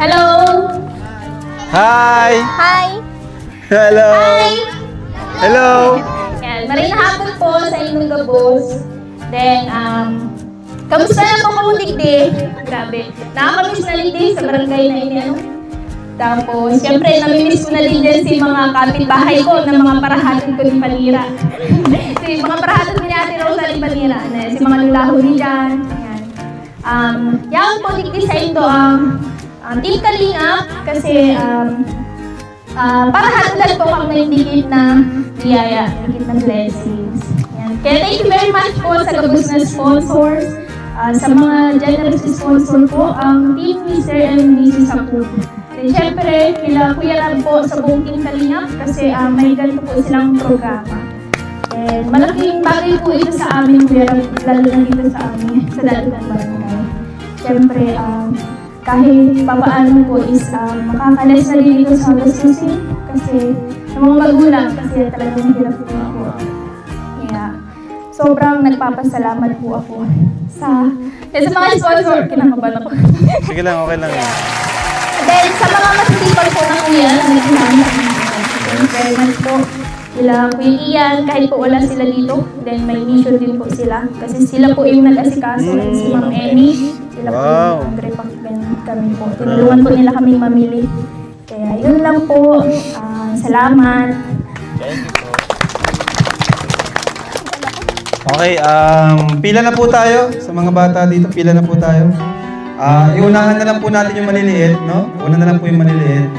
Hello! Hi! Hi! Hello! Hi! Hello! Yan, maraming hapon po sa inyong gabos. Then, kamusta na po kung digdi? Grabe. Nakakamiss na digdi sa barangay na ini, ano? Tapos, siyempre, namimiss ko na din din si mga kapitbahay ko na mga parahatan ko ni Panira. Si mga parahatan ko ni Ate Rosa ni Panira. Si mga lulaho ni Jan. Yan po digdi sa ito, Team Kalingap, kasi parahatan po kami ng dikit na biyaya, dikit ng blessings. Yan. Kaya thank you very much po sa gabos na sponsors, sa mga generous sponsor po, ang Team Mr. and Mrs. Sapub. Siyempre, kila Kuya Rab po sa buong Team Kalingap kasi may ganito po silang programa. And malaking bagay po ito sa amin, Kuya Rab, lalo na dito sa amin, sa dati ng barangay. Siyempre, kahit papaano po is makakalas na din ito sa gastusin kasi sa mga magulang kasi talagang hirap po ako. Kaya sobrang nagpapasalamat po ako sa mga sponsor. Kinakabahan ako. Sige lang, okay lang. Yeah. Then, sa mga masisipag po na kuya, nagkakasama very much po. Sila Kuya Ian, kahit po wala sila dito, then may mission din po sila. Kasi sila po yung nag-asikaso, si Ma'am Amy. Sila po yung nag-repack kami po. Tinulungan po nila kami mamili. Kaya yun lang po. Salamat. Okay, pila na po tayo sa mga bata dito. Pila na po tayo. Iunahan na lang po natin yung maliliit, no? Una na lang po yung maliliit.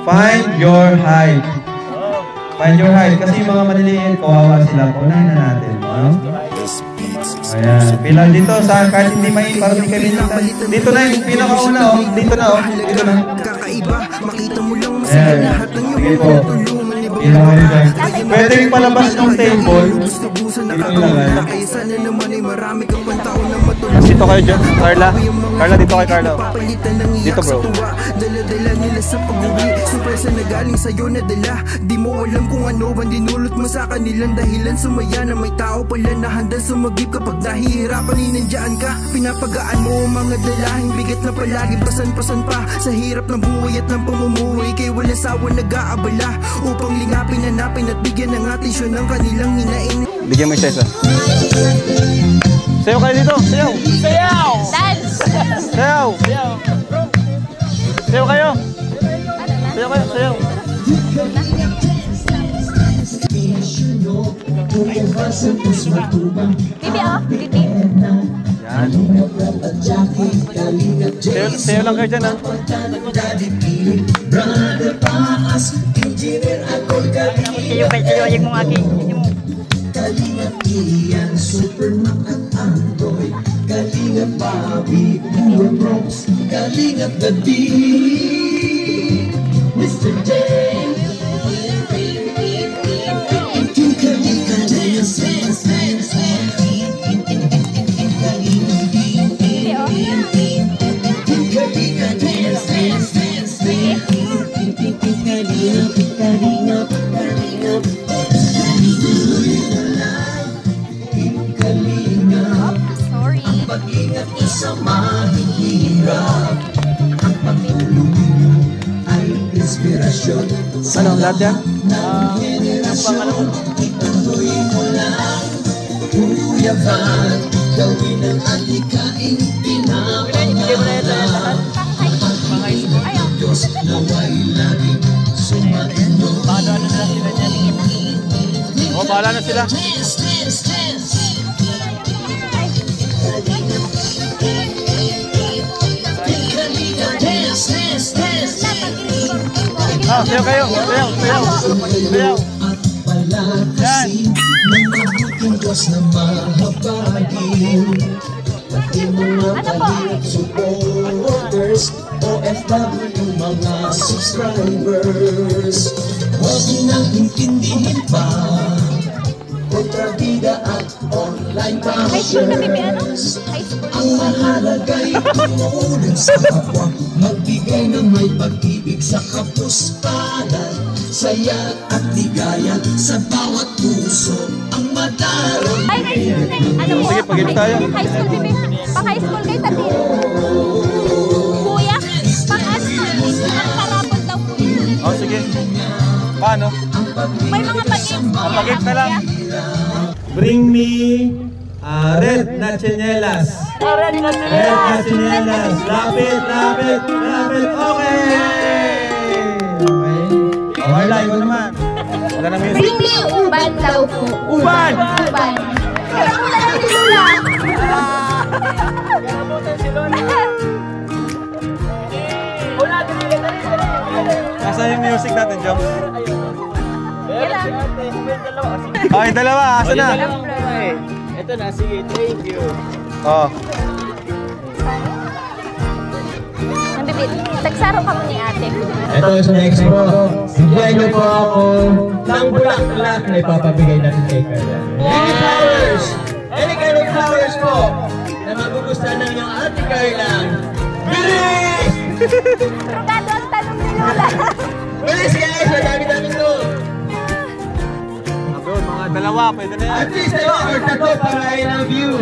Find your height. Find your height. Kasi yung mga maliliit, kawawa sila. Paunahin na natin, no? Ayan. Pila dito sa kahit hindi may parang hindi kami dito na yung pinakauna, oh. Dito na, oh. Dito na. Ayan. Sige po. Pila kayo dyan. Pwede yung palabas ng table. Dito lang, dito kayo dyan. Carla. Carla, dito kay Carla. Dito, bro. Dala-dala nila sa pag-uwi. Surpresa na galing sa'yo na dala. Di mo alam kung ano ang dinulot mo sa kanilang dahilan. Sumaya na may tao pala na handang sumagip kapag nahihirapan inandyaan ka. Pinapagaan mo ang mga dalahing bigat na palagi pasan-pasan pa. Sa hirap ng buhay at ng pamumuhay kay wala sawa nag-aabala. Upang lingapin, hanapin at bigyan ng atensyon ng kanilang hinain. Bigyan mo yung sesa. Sayaw kayo dito! Sayaw! Sayaw! Dance! Sayaw! Sayaw kayo! Sayaw kayo! Sayaw! Bibi, oh! Bibi! Yan! Sayaw lang kayo dyan, ha? Sayaw yung mga aking. Kalingap Ian, Superman at Andoy, Kalingap Bobby, Power Bronx, Kalingap The D, Mr. J, Kalingap Dance, sa mahihirap, ang pagtulong ninyo ay inspirasyon. Anong lahat yan? Henerasyon, ituloy mo lang. Kuya Van, gawin ang adhikain pinapangalan. Ang Diyos naway laging sumainyo. Paano na sila dyan? O, bahala na sila. Sayaw kayo! Sayaw! Sayaw! Sayaw! Yan! Mabuting Diyos na mahabagin. Pati mga kalingap supporters, OFW mga subscribers. Huwag nang intindihin pa kontrabida at online bashers. Ang mahalaga'y tumulong sa kapwa, magbigay ng may pag-ibig sa kapuspanan, saya at ligaya sa bawat puso ang madaramdaman. Ay, ano po? Sige, pag-ibig tayo. High school, bibi. Pang-high school kayo, tatin. Kuya, pang-high school. bring me red na tsinelas. Red na tsinelas. Lapit, lapit, lapit. Okay! Carla, ikaw naman. Wala na music. Bring me uban daw po. Uban! Uban. Kaya mo na lang si Lola. Nasa yung music natin, Jom? Kailan? Okay, dalawa. Asa na? Ito na, sige, thank you. Oh. Tagsaro ka mo ni ate. Ito sa next po. Bigyan niyo po ako ng bulaklak na ipapabigay natin kay Carla. Any flowers! Any kind of flowers po na magugustuhan ng iyong ate Carla. Bilis! Rogado ang tanong ni Lola. Bilis guys! Madami-dami to. Doon, mga dalawa. Pwede na yan. At least or tato para I love you.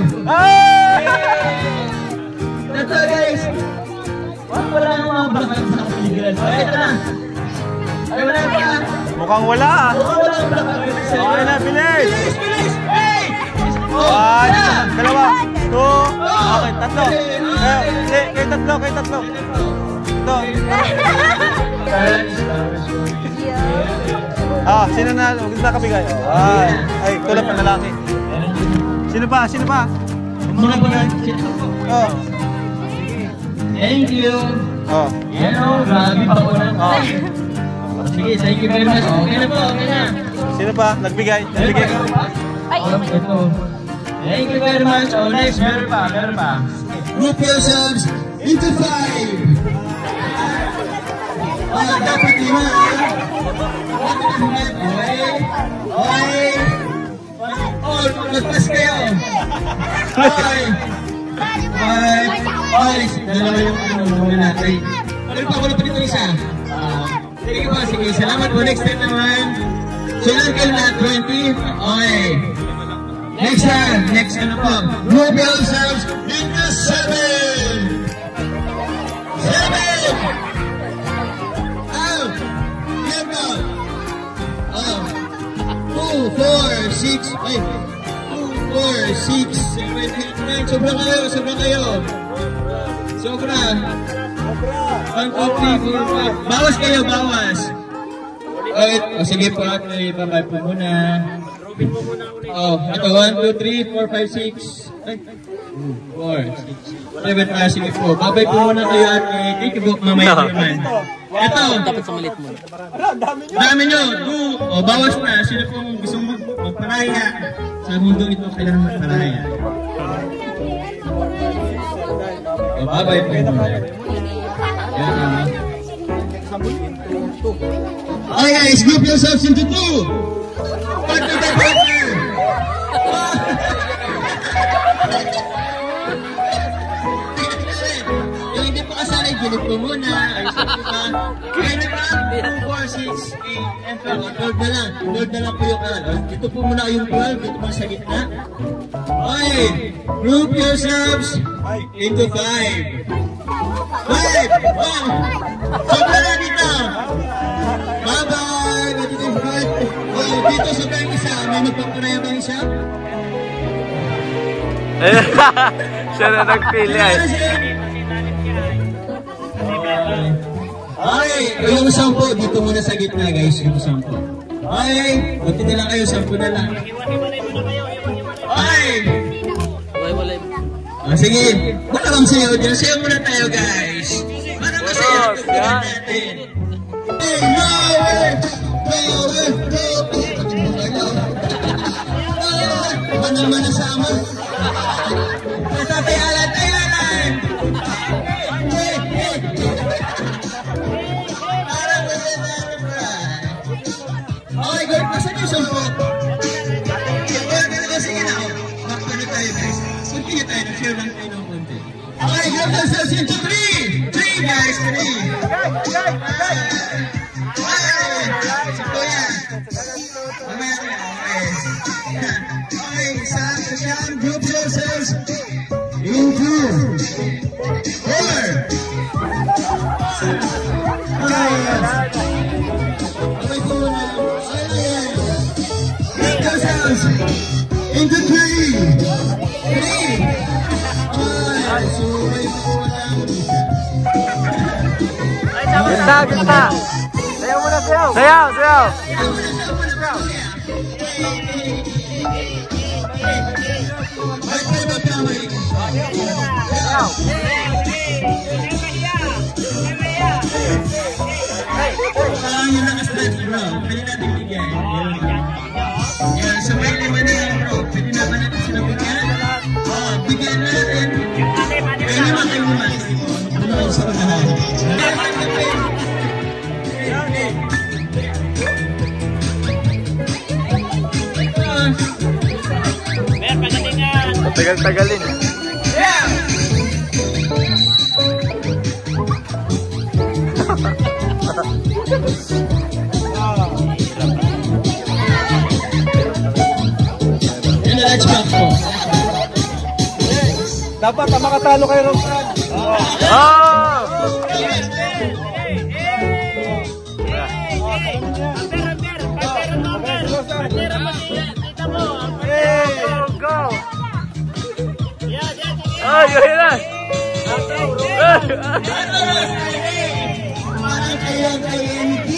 Tato guys! Wala nang mga bulaklak sa kapiligiran. Okay, ito na. Ay, wala pa. Mukhang wala. Mukhang wala ang bulaklak. Okay na, bilis. Bilis! Bilis! Hey! One, dalawa, two, okay, tatlo. Kayo tatlo, kayo tatlo. Ito. Sino na nakabigay? Ay, tulad pa na lalaki. Sino pa? Sino pa? Mga bulaklak. Oh. Thank you. Oh. Yan o, grabe pa po na. Oh. Sige, thank you very much. Okay na po, okay na. Sino pa? Nagbigay? Nagbigay ka? Ay, Ito. Thank you very much. Oh, next, meron pa, meron pa. Group yourselves into 5. Dapat 5. Okay. Okay. Oh, magpas kayo. 5. Dalawa yung muna natin. Ano pa ko na pa dito isa? Sige po, sige. Salamat po. Next time naman. Sinangkal na 20. Okay. Next time. Next ano po. Group yourselves into 7. 7. Out. Yan po. 2, 4, 6, 2, 4, 6, 7, 8, 9. Sobra kayo, sobra kayo. Sobra. 1, 2, 3, 4, 5. Bawas kayo, bawas. Okay, sige po at may babay po muna. Ito, 1, 2, 3, 4, 5, 6. 4, 6, 7, sige po. Babay po muna kayo at thank you po mamaya naman. Ito. Dapat sumalit mo. Dami nyo. Bawas na. Sino pong gusto magparaya? Sa mundo ito kailangan magparaya. Babay po muna. Okay guys, group yourselves into 2. Partner by partner. Yung hindi pa kasali, gilip ko muna. Ayos na po ba? Kaya na ba? 2, 4, 6, 8, and 12. 12 na lang. 12 na lang po yung kanan. Dito po muna yung 12. Dito po sa gitna. Okay. Group yourselves into 5. 5! Wow! Sobra na dito! Bye-bye! Dito sobra yung isa. May magpaparaya ba isa? Siya na nagpili ay. Okay, yung 10 dito muna sa gitna guys, yung 10. Okay, buti na lang kayo, 10 na lang. Okay! Sige, wala kang sayo dyan. Sayo muna tayo guys. Para masaya ang pagkakas natin. Hey, Manang manasama. Tayalan. Okay, good. Masan yung 10? Sige na. Magpano tayo guys. Continue tayo. Share lang tayo ng konti. Okay, group yourselves into 3. 3 guys, 3. Group yourselves into 4. Okay po muna. Group yourselves Into 3. 3. Ay, sumay po lang. Ganda. Sayaw muna, sayaw. Sayaw. Yung lakas natin, bro. Pwede natin bigyan. Yan, so may 5 na yan, bro. Pwede na ba natin sila bigyan? Bigyan natin. May 5. Ano ang sarap na natin? Tagal-tagalin. Let's go po. Dapat makatalo kayo ron. Go! Ay, yun na! Parang kayo kay ND.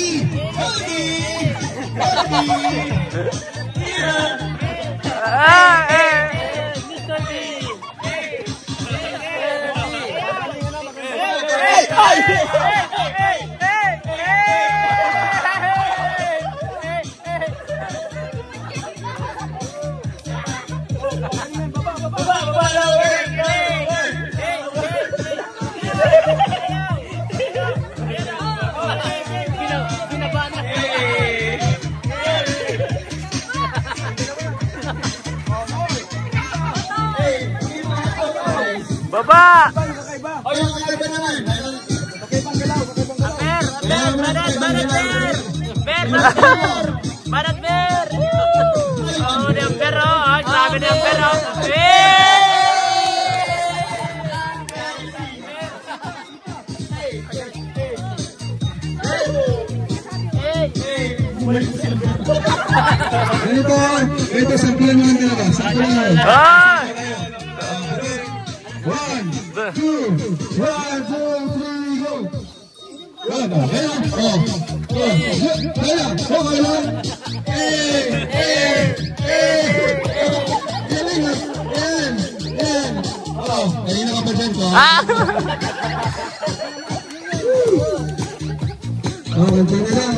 Baba! O yung kakaiba naman. Banat Ber! Oh, ni Amber oh. Grabe ni Amber oh. Ganito, sampulan naman talaga. Sampulan naman. 1, 2, 3, go! Kanina ka pa dyan ko. Kunti na lang.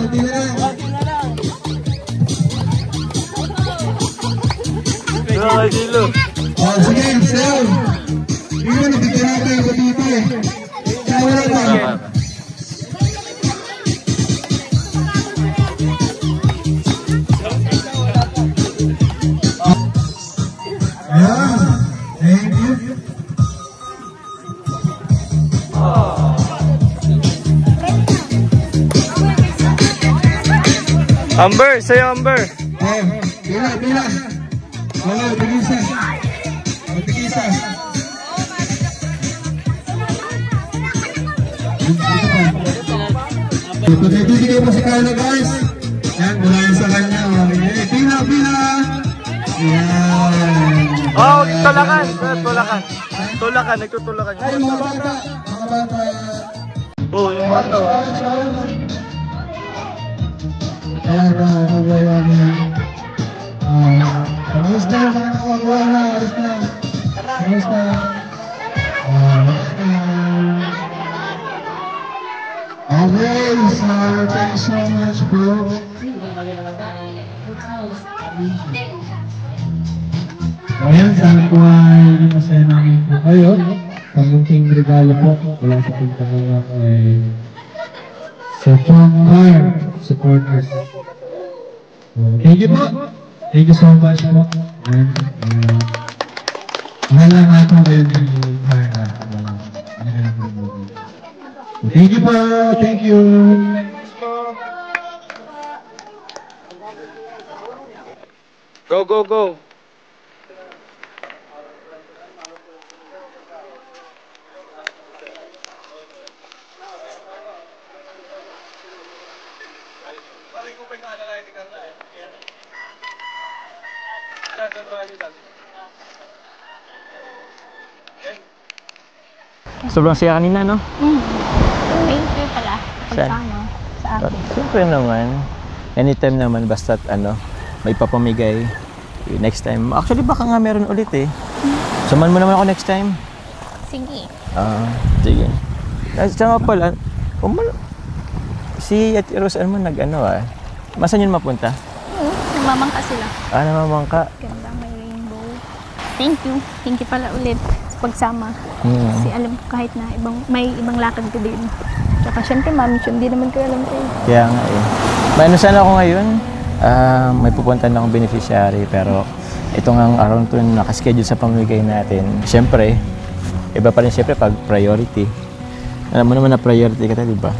Sige, sayaw. Hindi mo nabigyan natin yung dito eh. Sayaw na ito. Ayan. Thank you. Amber, sayo Amber. Pila. Tigisa. Pagkibigay mo si Carlo guys. Yan, mula yan sa kanya. Pila. Yan. Oh, tulakan. Nagtutulakan. Ay, mga bata. Oh, yung bata. Ayan, kamusta yung mga nakagawa na? Kamusta? Okay, so thank you so much, bro. Ayan, sana po ay masaya namin po kayo. Kamunting regalo po wala sa pagkakawa kay sa Strong Heart supporters. Thank you po. Thank you so much po. And mahal lang ako kayo ng Heart. Thank you po. Thank you. Go. Balik ko pa yung Sobrang saya kanina, no? Thank you pala. Saan? Pagsama sa akin. Siyempre naman. Anytime naman, basta't may papamigay. Next time. Actually, baka nga meron ulit eh. Samahan mo naman ako next time. Sige. Sige. Saka pala, si Ate Rose, mo masan yun mapunta? Namamangka sila. Namamangka. Ganda, may rainbow. Thank you. Thank you pala ulit sa pagsama. Kasi alam ko kahit na may ibang lakad ka din. Tsaka syempre, mami, hindi naman ko alam kayo. Kaya nga eh. May sana ako ngayon. May pupuntahan akong beneficiary, pero ito nga ang araw nito nakaschedule sa pamimigay natin. Siyempre, iba pa rin siyempre pag priority. Alam mo naman na priority ka, di ba?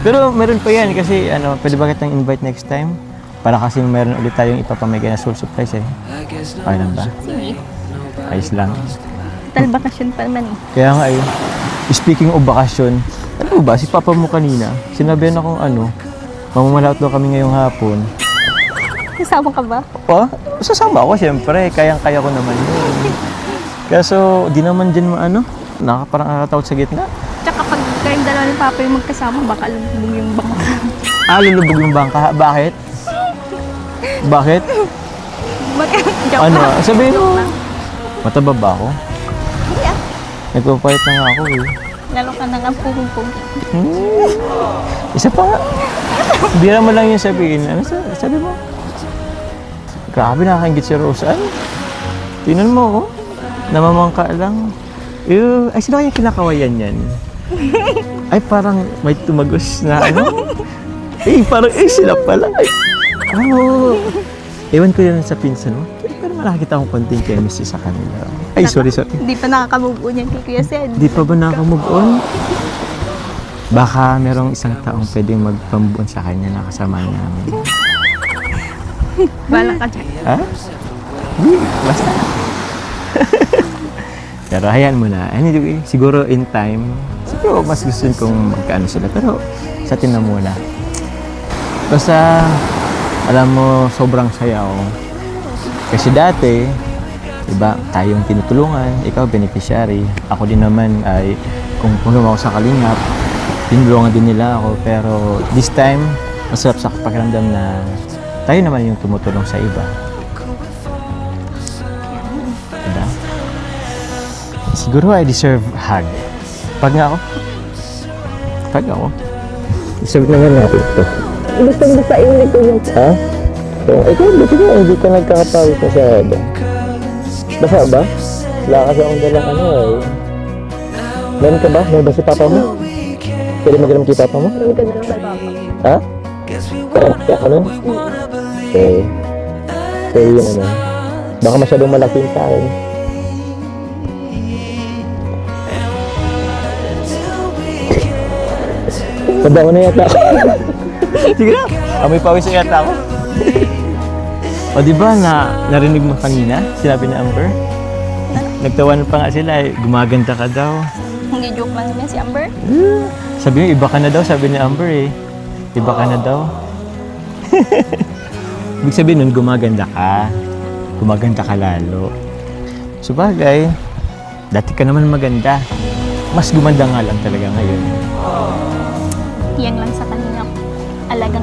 Pero meron pa yan kasi pwede ba kitang invite next time? Para kasi meron ulit tayong ipapamigay na school supplies eh. Okay lang ba? Sige. Ayos lang. Tal bakasyon pa naman eh. Kaya nga eh. Speaking of bakasyon, ano ba, si Papa mo kanina, sinabihan akong mamamalaot daw kami ngayong hapon. Kasama ka ba? Sasama ako siyempre. Kayang-kaya ko naman yun. Kaso, di naman dyan parang nakataot sa gitna. Tsaka pag kayong dalawa ni Papa yung magkasama, baka lumubog yung bangka. Lulubog yung bangka. Bakit? Bakit? Sabihin mo. Mataba ba ako? Hindi ah. Nagpapalit na nga ako eh. Lalo ka na nga pumupog. Isa pa nga. Bira mo lang yung sabihin. Ano sabi mo? Grabe, nakakaingit si Rose. Tingnan mo ako. Namamangka lang. Ay, sino kaya kinakawayan yan? Ay, parang may tumagos na parang sila pala. Ewan ko yan sa pinsan mo. Pero nakakita akong konting chemistry sa kanila. Ay, sorry. Hindi pa nakaka-move on yan kay Kuya Sed. Di pa ba nakaka-move on? Baka merong isang taong pwedeng mag-move on sa kanya na kasama niya namin. Balang ka dyan. Hindi, basta. Pero hayaan mo na. Anyway, siguro in time, siguro mas gusto kong magkaano sila. Pero sa atin na muna. Basta, alam mo, sobrang saya ako. Kasi dati, diba, tayong tinutulungan, ikaw beneficiary. Ako din naman ay, kung puno ako sa Kalingap, tinulungan din nila ako. Pero this time, masarap sa pakiramdam na tayo naman yung tumutulong sa iba. Diba? Siguro I deserve hug. Pag nga ako. Deserve naman natin ito. Gusto pa iulit ko yung... Ha? Ikaw, buti nga, hindi ka nagkakapawis masyado. Basa ba? Wala kasi akong dalang Meron ka ba? May ba si Papa mo? Pwede mag-alam kay Papa mo? Hindi ka na lang kay Papa. Ha? Kaya ka nun? Okay. Pero yun baka masyadong malaking sa akin. Tanda ko na yata ako. Sige na. Amoy pawis na yata ako. O diba narinig mo kanina? Sinabi ni Amber? Nagtawanan pa nga sila gumaganda ka daw. Hindi joke lang naman si Amber. Sabi niyo, iba ka na daw, sabi ni Amber eh. Iba ka na daw. Ibig sabihin nun, gumaganda ka. Gumaganda ka lalo. Sabagay, dati ka naman maganda. Mas gumanda nga lang talaga ngayon. Yan lang sa kanina. Alagang